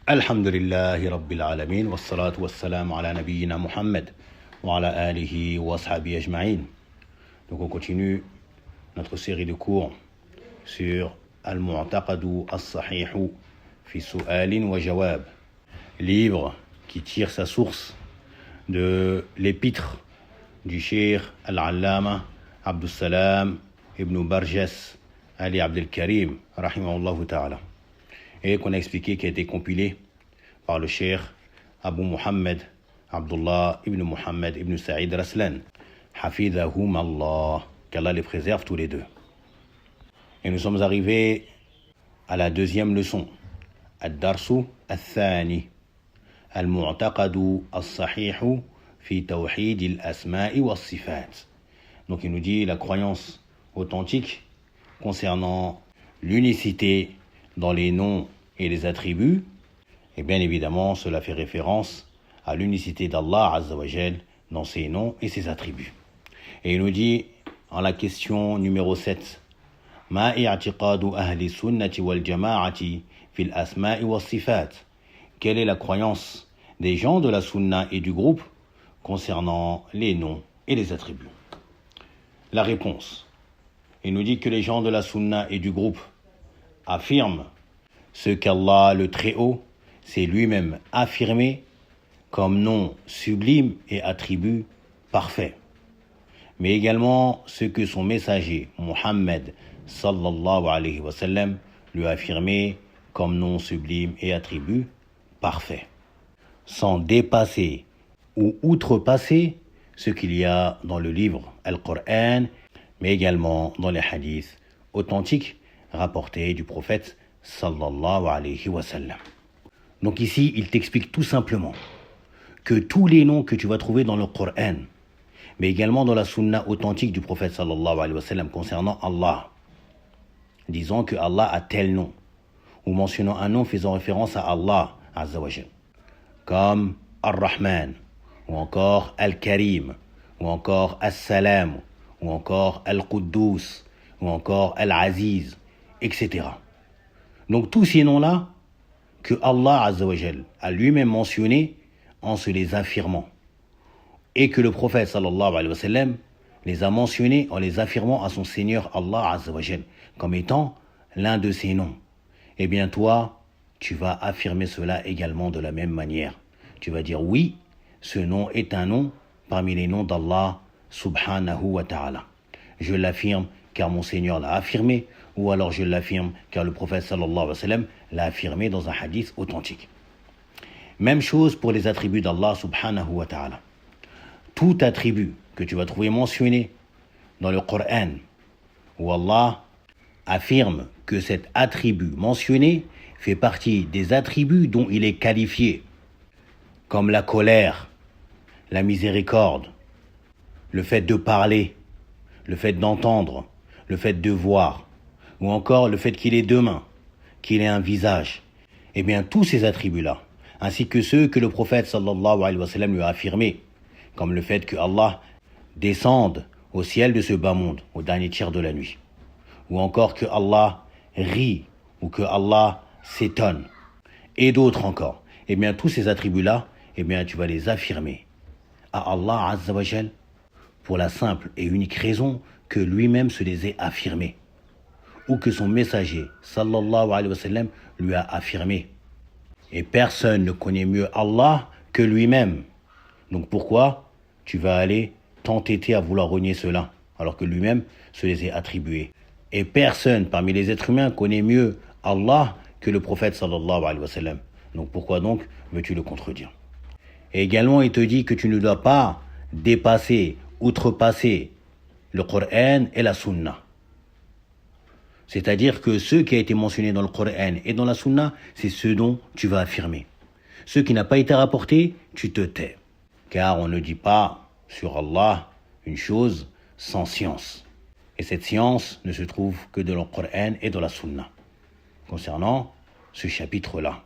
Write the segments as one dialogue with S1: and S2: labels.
S1: الحمد لله رب العالمين والصلاة والسلام على نبينا محمد وعلى آله وصحبه أجمعين. Donc on continue notre série de cours sur Al-Mu'taqadu As-Sahihu fi Su'alin wa Jawab, livre qui tire sa source de l'épître du Cheikh Al-Allama Abdus Salam ibn Barjas Ali Abdel Karim rahimahullah ta'ala, et qu'on a expliqué qui a été compilé par le Cheikh Abu Muhammad Abdullah ibn Muhammad ibn Saïd Raslan Hafidhahum Allah, qu'Allah les préserve tous les deux. Et nous sommes arrivés à la deuxième leçon, Ad-Darsu Al-Thani, Al-Mu'taqadu As-Sahihu fi Tawhid Al-Asma'i Was-Sifat. Donc il nous dit la croyance authentique concernant l'unicité dans les noms et les attributs, et bien évidemment cela fait référence à l'unicité d'Allah Azza wa Jal dans ses noms et ses attributs. Et il nous dit en la question numéro 7, Ma i'tiqadu ahli sunnati wal jama'ati fil asma'i was sifat. Quelle est la croyance des gens de la sunna et du groupe concernant les noms et les attributs? La réponse, il nous dit que les gens de la sunna et du groupe affirment ce qu'Allah le Très-Haut s'est lui-même affirmé comme nom sublime et attribut parfait, mais également ce que son messager Muhammad sallallahu alayhi wa sallam lui a affirmé comme nom sublime et attribut parfait, sans dépasser ou outrepasser ce qu'il y a dans le livre Al-Qur'an, mais également dans les hadiths authentiques rapportés du prophète sallallahu alayhi wa sallam. Donc ici, il t'explique tout simplement que tous les noms que tu vas trouver dans le Coran, mais également dans la sunna authentique du prophète sallallahu alayhi wa sallam concernant Allah, disant que Allah a tel nom, ou mentionnant un nom faisant référence à Allah Azza wa Jal, comme Ar-Rahman, ou encore Al-Karim, ou encore As-Salam, ou encore Al-Quddus, ou encore Al-Aziz, etc. Donc tous ces noms-là que Allah Azza wa Jal a lui-même mentionnés en se les affirmant, et que le prophète sallallahu alayhi wa sallam les a mentionnés en les affirmant à son Seigneur Allah Azza wa Jal comme étant l'un de ses noms. Eh bien toi, tu vas affirmer cela également de la même manière. Tu vas dire oui, ce nom est un nom parmi les noms d'Allah subhanahu wa ta'ala. Je l'affirme car mon Seigneur l'a affirmé, ou alors je l'affirme car le prophète sallallahu alayhi wa sallam l'a affirmé dans un hadith authentique. Même chose pour les attributs d'Allah subhanahu wa ta'ala. Tout attribut que tu vas trouver mentionné dans le Coran, où Allah affirme que cet attribut mentionné fait partie des attributs dont il est qualifié, comme la colère, la miséricorde, le fait de parler, le fait d'entendre, le fait de voir, ou encore le fait qu'il ait deux mains, qu'il ait un visage. Eh bien, tous ces attributs-là, ainsi que ceux que le prophète sallallahu alayhi wa sallam lui a affirmés, comme le fait que Allah descende au ciel de ce bas monde, au dernier tiers de la nuit, ou encore que Allah rit, ou que Allah s'étonne, et d'autres encore. Eh bien, tous ces attributs-là, eh bien, tu vas les affirmer à Allah Azza wa Jal pour la simple et unique raison que lui-même se les ait affirmés, ou que son messager sallallahu alayhi wa sallam lui a affirmé. Et personne ne connaît mieux Allah que lui-même. Donc pourquoi tu vas aller t'entêter à vouloir renier cela, alors que lui-même se les ait attribués? Et personne parmi les êtres humains connaît mieux Allah que le prophète sallallahu alayhi wa sallam. Donc pourquoi donc veux-tu le contredire? Et également il te dit que tu ne dois pas dépasser, outrepasser le Coran et la Sunna. C'est-à-dire que ce qui a été mentionné dans le Coran et dans la Sunna, c'est ce dont tu vas affirmer. Ce qui n'a pas été rapporté, tu te tais. Car on ne dit pas sur Allah une chose sans science. Et cette science ne se trouve que dans le Coran et dans la Sunna, concernant ce chapitre-là.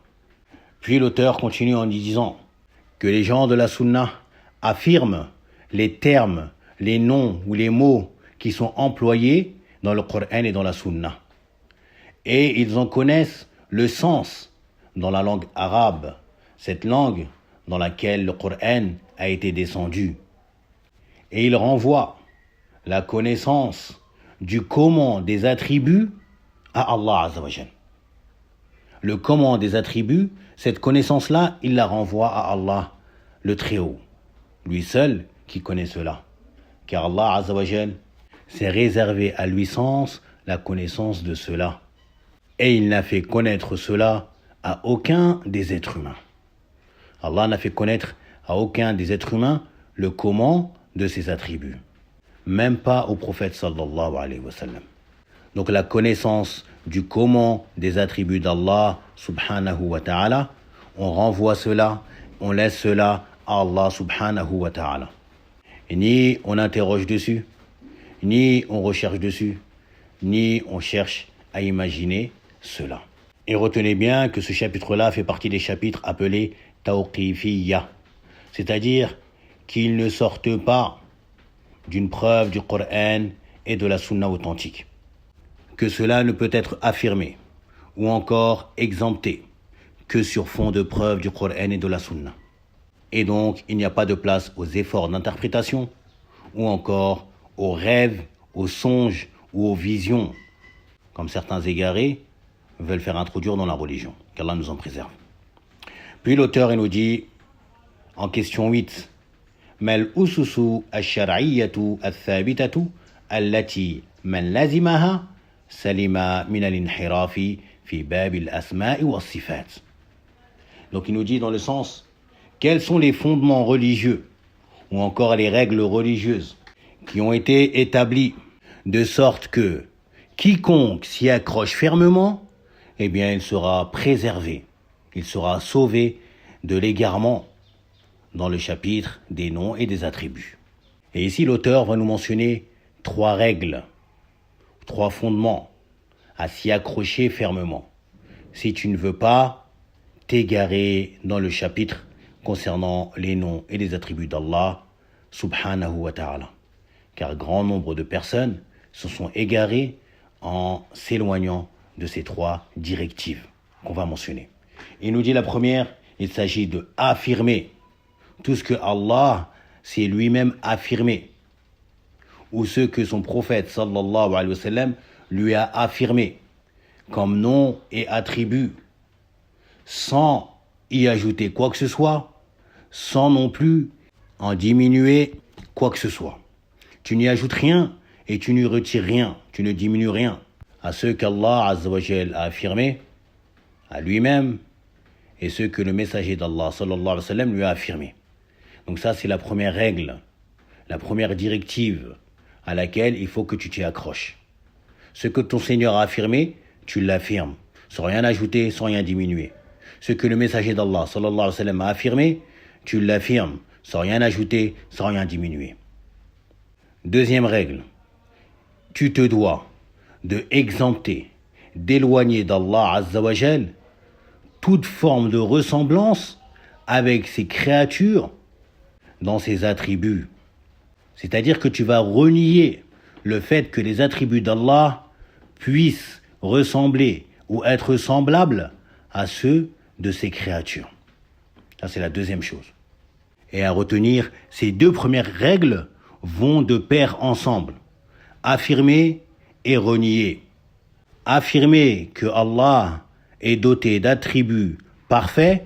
S1: Puis l'auteur continue en disant que les gens de la Sunna affirment les termes, les noms ou les mots qui sont employés dans le Coran et dans la Sunna. Et ils en connaissent le sens dans la langue arabe, cette langue dans laquelle le Coran a été descendu. Et il renvoie la connaissance du comment des attributs à Allah Azza wa Jal. Le comment des attributs, cette connaissance-là, il la renvoie à Allah, le Très-Haut. Lui seul qui connaît cela. Car Allah Azza wa Jal s'est réservé à lui sens la connaissance de cela. Et il n'a fait connaître cela à aucun des êtres humains. Allah n'a fait connaître à aucun des êtres humains le comment de ses attributs. Même pas au prophète sallallahu alayhi wa sallam. Donc la connaissance du comment des attributs d'Allah subhanahu wa ta'ala, on renvoie cela, on laisse cela à Allah subhanahu wa ta'ala. Et ni on interroge dessus, ni on recherche dessus, ni on cherche à imaginer cela. Et retenez bien que ce chapitre-là fait partie des chapitres appelés Tawqifiyya, c'est-à-dire qu'ils ne sortent pas d'une preuve du Coran et de la Sunna authentique. Que cela ne peut être affirmé ou encore exempté que sur fond de preuve du Coran et de la Sunna. Et donc, il n'y a pas de place aux efforts d'interprétation ou encore aux rêves, aux songes ou aux visions, comme certains égarés veulent faire introduire dans la religion. Qu'Allah nous en préserve. Puis l'auteur il nous dit, en question 8, Mal ususu ash-shar'iyyatu ath-thabitatu allati man lazimaha salima min al-inhirafi fi bab al-asma'i was-sifat. Donc il nous dit dans le sens, quels sont les fondements religieux ou encore les règles religieuses qui ont été établies de sorte que quiconque s'y accroche fermement, eh bien il sera préservé, il sera sauvé de l'égarement dans le chapitre des noms et des attributs. Et ici l'auteur va nous mentionner 3 règles, 3 fondements à s'y accrocher fermement. Si tu ne veux pas t'égarer dans le chapitre concernant les noms et les attributs d'Allah subhanahu wa ta'ala. Car grand nombre de personnes se sont égarées en s'éloignant de ces 3 directives qu'on va mentionner. Il nous dit la première, il s'agit de affirmer tout ce que Allah s'est lui-même affirmé ou ce que son prophète sallallahu alayhi wa sallam lui a affirmé comme nom et attribut sans y ajouter quoi que ce soit, sans non plus en diminuer quoi que ce soit. Tu n'y ajoutes rien et tu n'y retires rien, tu ne diminues rien à ce qu'Allah Azza wa Jal a affirmé à lui-même et ce que le messager d'Allah sallallahu alayhi wa sallam lui a affirmé. Donc ça c'est la première règle, la première directive à laquelle il faut que tu t'y accroches. Ce que ton Seigneur a affirmé, tu l'affirmes, sans rien ajouter, sans rien diminuer. Ce que le messager d'Allah sallallahu alayhi wa sallam a affirmé, tu l'affirmes, sans rien ajouter, sans rien diminuer. Deuxième règle, tu te dois de exempter, d'éloigner d'Allah Azza wa Jal toute forme de ressemblance avec ses créatures dans ses attributs. C'est-à-dire que tu vas renier le fait que les attributs d'Allah puissent ressembler ou être semblables à ceux de ses créatures. Ça, c'est la deuxième chose. Et à retenir, ces 2 premières règles vont de pair ensemble. Affirmer et renier. Affirmer que Allah est doté d'attributs parfaits,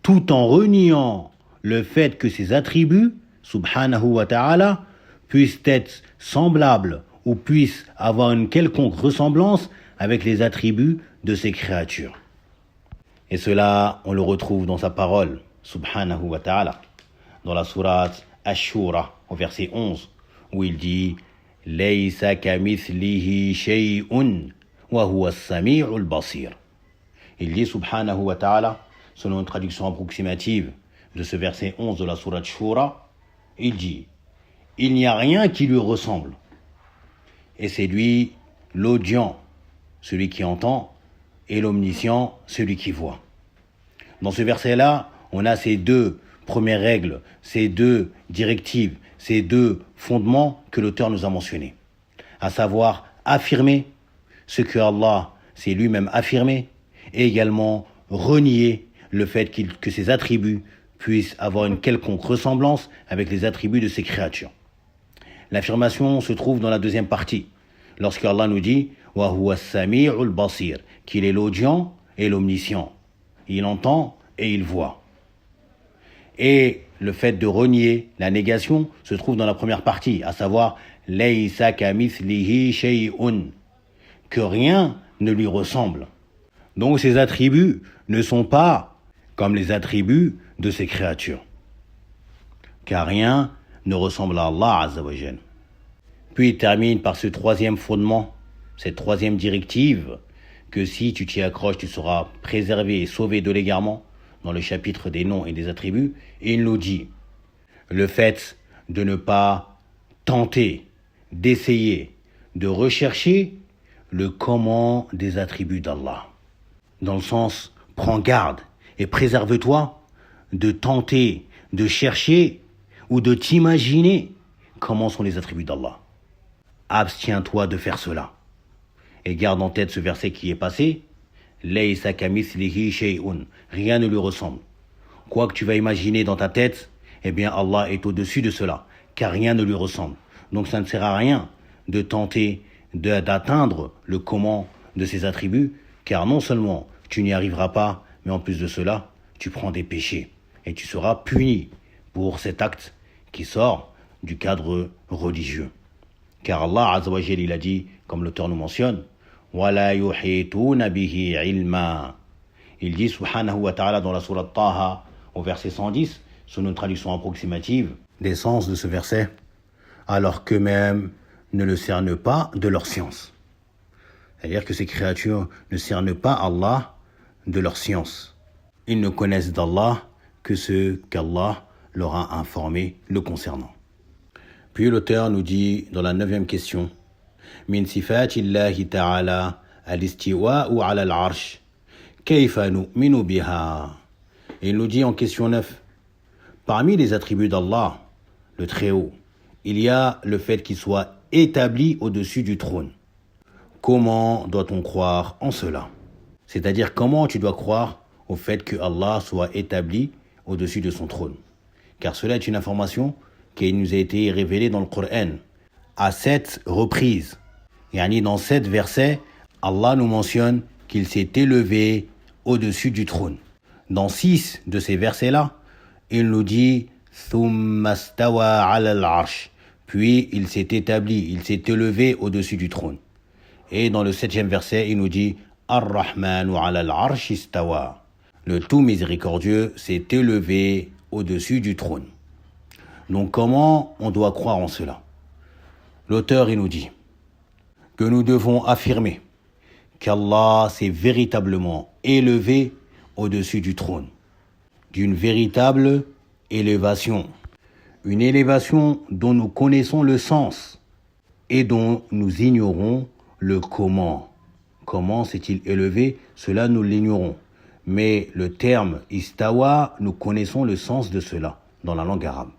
S1: tout en reniant le fait que ces attributs, subhanahu wa ta'ala, puissent être semblables ou puissent avoir une quelconque ressemblance avec les attributs de ses créatures. Et cela, on le retrouve dans sa parole, subhanahu wa ta'ala, dans la sourate Ash-Shura, au verset 11, où il dit « Laysa kamithlihi shay'un wa huwa as-sami'ul basir ». Il dit, subhanahu wa ta'ala, selon une traduction approximative de ce verset 11 de la sourate Shura, il dit « Il n'y a rien qui lui ressemble ». Et c'est lui l'audient, celui qui entend, et l'omniscient, celui qui voit. Dans ce verset-là, on a ces 2 premières règles, ces 2 directives, ces 2 fondements que l'auteur nous a mentionnés. À savoir affirmer ce que Allah s'est lui-même affirmé et également renier le fait que ces attributs puissent avoir une quelconque ressemblance avec les attributs de ces créatures. L'affirmation se trouve dans la deuxième partie, lorsque Allah nous dit « Wa huwa as-sami'ul basir » qu'il est l'audient et l'omniscient. Il entend et il voit. Et le fait de renier la négation se trouve dans la première partie, à savoir « Laysa kamithlihi shay'un » que rien ne lui ressemble. Donc ces attributs ne sont pas comme les attributs de ces créatures. Car rien ne ressemble à Allah Azza wa Jal. Puis il termine par ce troisième fondement, cette troisième directive, que si tu t'y accroches, tu seras préservé et sauvé de l'égarement, dans le chapitre des noms et des attributs. Et il nous dit, le fait de ne pas tenter, d'essayer, de rechercher le comment des attributs d'Allah. Dans le sens, prends garde et préserve-toi de tenter, de chercher ou de t'imaginer comment sont les attributs d'Allah. Abstiens-toi de faire cela. Et garde en tête ce verset qui est passé. Laysa kamithlihi shay'un. Rien ne lui ressemble. Quoi que tu vas imaginer dans ta tête, eh bien Allah est au-dessus de cela, car rien ne lui ressemble. Donc ça ne sert à rien de tenter d'atteindre le comment de ces attributs, car non seulement tu n'y arriveras pas, mais en plus de cela, tu prends des péchés et tu seras puni pour cet acte qui sort du cadre religieux. Car Allah Azza wa Jal, il a dit, comme l'auteur nous mentionne, وَلَا يُحِيطُونَ بِهِ عِلْمًا. Il dit, subhanahu wa ta'ala, dans la sourate Taha, au verset 110, sous une traduction approximative des sens de ce verset, alors qu'eux-mêmes ne le cernent pas de leur science. C'est-à-dire que ces créatures ne cernent pas Allah de leur science. Ils ne connaissent d'Allah que ce qu'Allah leur a informé le concernant. Puis l'auteur nous dit dans la 9e question, min sifatillahi ta'ala al-istiwa'u 'ala al-'arsh kayfa nu'minu biha. Et il nous dit en question 9, parmi les attributs d'Allah, le Très-Haut, il y a le fait qu'il soit établi au-dessus du trône. Comment doit-on croire en cela? C'est-à-dire comment tu dois croire au fait que Allah soit établi au-dessus de son trône. Car cela est une information qui nous a été révélée dans le Coran à 7 reprises. Yani dans 7 versets, Allah nous mentionne qu'il s'est élevé au-dessus du trône. Dans 6 de ces versets-là, il nous dit Thumma stawa 'ala al-'arsh. Puis il s'est établi, il s'est élevé au-dessus du trône. Et dans le 7e verset, il nous dit Ar-Rahmanu 'ala al-'arsh istawa. Le tout miséricordieux s'est élevé au-dessus du trône. Donc comment on doit croire en cela? L'auteur, il nous dit que nous devons affirmer qu'Allah s'est véritablement élevé au-dessus du trône, d'une véritable élévation, une élévation dont nous connaissons le sens et dont nous ignorons le comment. Comment s'est-il élevé? Cela nous l'ignorons. Mais le terme istawa, nous connaissons le sens de cela dans la langue arabe.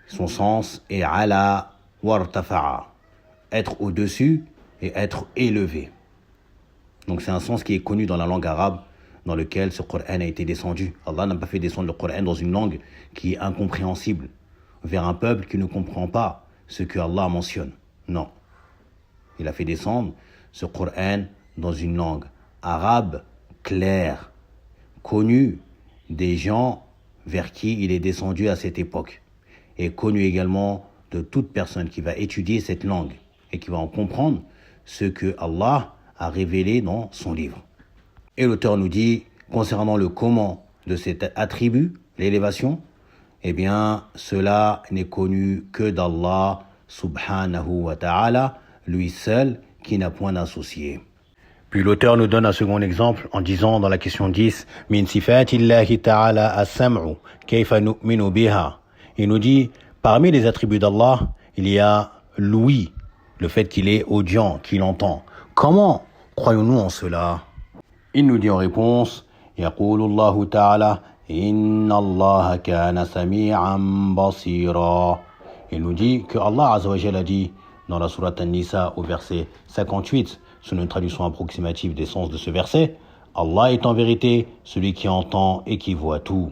S1: Son sens est ala wartafa'a, être au-dessus et être élevé. Donc c'est un sens qui est connu dans la langue arabe, dans lequel ce Coran a été descendu. Allah n'a pas fait descendre le Coran dans une langue qui est incompréhensible, vers un peuple qui ne comprend pas ce que Allah mentionne. Non. Il a fait descendre ce Coran dans une langue arabe claire, connue des gens vers qui il est descendu à cette époque, et connu également de toute personne qui va étudier cette langue et qui va en comprendre ce que Allah a révélé dans son livre. Et l'auteur nous dit, concernant le comment de cet attribut, l'élévation, eh bien, cela n'est connu que d'Allah subhanahu wa ta'ala, lui seul, qui n'a point d'associé. Puis l'auteur nous donne un second exemple en disant dans la question 10, min sifatillahi ta'ala as-sam'u, kayfa nu'minu biha. Il nous dit, parmi les attributs d'Allah, il y a l'ouïe, le fait qu'il est audient, qu'il entend. Comment croyons-nous en cela? Il nous dit en réponse, yaqulu Allahu ta'ala, inna Allaha kana sami'an basira. Il nous dit que Allah Azza wa Jalla a dit dans la sourate An-Nisa au verset 58, sous une traduction approximative des sens de ce verset, Allah est en vérité celui qui entend et qui voit tout.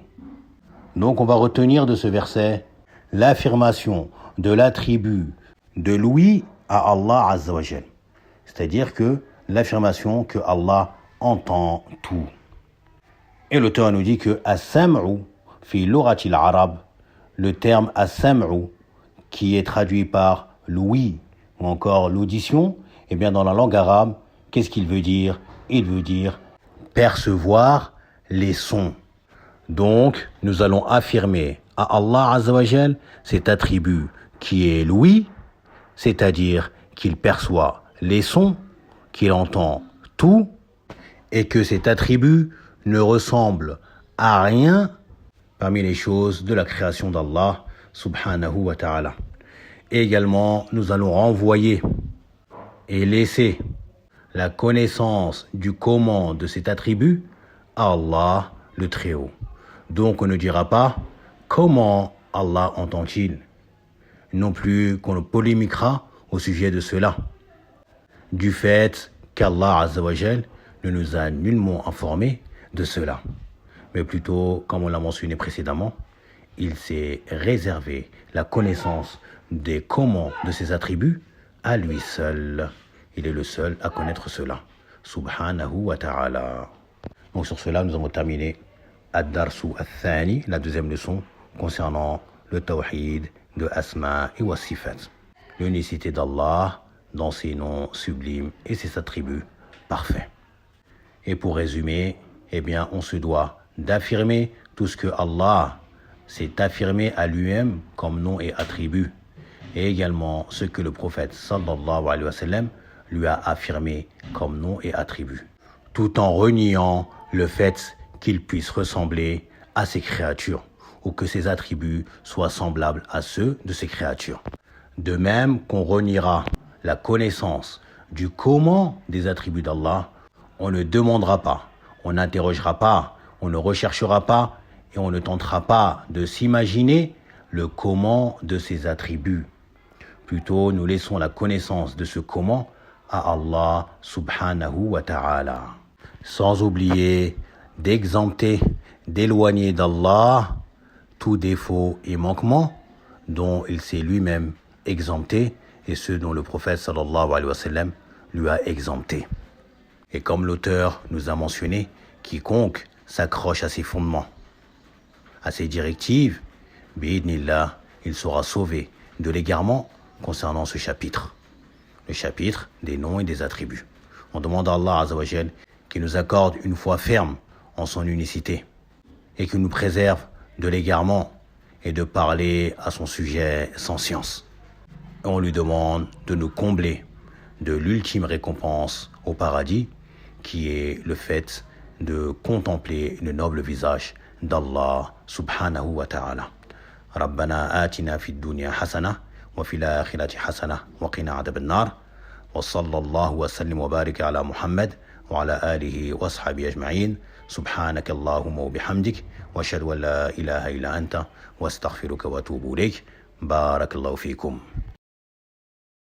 S1: Donc on va retenir de ce verset l'affirmation de l'attribut de l'ouïe à Allah Azza wa Jal. C'est-à-dire que l'affirmation que Allah entend tout. Et l'auteur nous dit que as-sam'u fi lughatil arab, le terme as-sam'u qui est traduit par l'ouïe ou encore l'audition, eh bien dans la langue arabe, qu'est-ce qu'il veut dire? Il veut dire percevoir les sons. Donc, nous allons affirmer à Allah Azza wa Jal cet attribut qui est l'ouïe, c'est-à-dire qu'il perçoit les sons, qu'il entend tout, et que cet attribut ne ressemble à rien parmi les choses de la création d'Allah subhanahu wa ta'ala. Et également, nous allons renvoyer et laisser la connaissance du comment de cet attribut à Allah le Très-Haut. Donc on ne dira pas comment Allah entend-il, non plus qu'on polémiquera au sujet de cela, du fait qu'Allah Azza wa Jal ne nous a nullement informé de cela. Mais plutôt, comme on l'a mentionné précédemment, il s'est réservé la connaissance des comment de ses attributs à lui seul. Il est le seul à connaître cela. Subhanahu wa ta'ala. Donc sur cela, nous avons terminé Ad-Darsu Al-Thani, la deuxième leçon concernant le Tawhid de Asma et Wasifat. L'unicité d'Allah dans ses noms sublimes et ses attributs parfaits. Et pour résumer, eh bien, on se doit d'affirmer tout ce que Allah s'est affirmé à lui-même comme nom et attribut, et également ce que le prophète sallallahu alayhi wa sallam lui a affirmé comme nom et attribut, tout en reniant le fait qu'il puisse ressembler à ses créatures ou que ses attributs soient semblables à ceux de ses créatures. De même qu'on reniera la connaissance du comment des attributs d'Allah, on ne demandera pas, on n'interrogera pas, on ne recherchera pas et on ne tentera pas de s'imaginer le comment de ses attributs. Plutôt, nous laissons la connaissance de ce comment à Allah subhanahu wa ta'ala. Sans oublier d'exempter, d'éloigner d'Allah tout défaut et manquement dont il s'est lui-même exempté et ceux dont le prophète sallallahu alayhi wa sallam lui a exempté. Et comme l'auteur nous a mentionné, quiconque s'accroche à ses fondements, à ses directives, bi'idnillah, il sera sauvé de l'égarement concernant ce chapitre, le chapitre des noms et des attributs. On demande à Allah Azza wa Jal qu'il nous accorde une foi ferme en son unicité et qu'il nous préserve de l'égarement et de parler à son sujet sans science. Et on lui demande de nous combler de l'ultime récompense au paradis, qui est le fait de contempler le noble visage d'Allah subhanahu wa ta'ala. ربنا آتنا في الدنيا حسنة وفي الآخرة حسنة وقنا عذاب النار وصلى الله وسلم وبارك على محمد وعلى آله وأصحابه أجمعين سبحانك اللهم وبحمدك وأشهد أن لا إله إلا أنت واستغفرك وأتوب إليك بارك الله فيكم.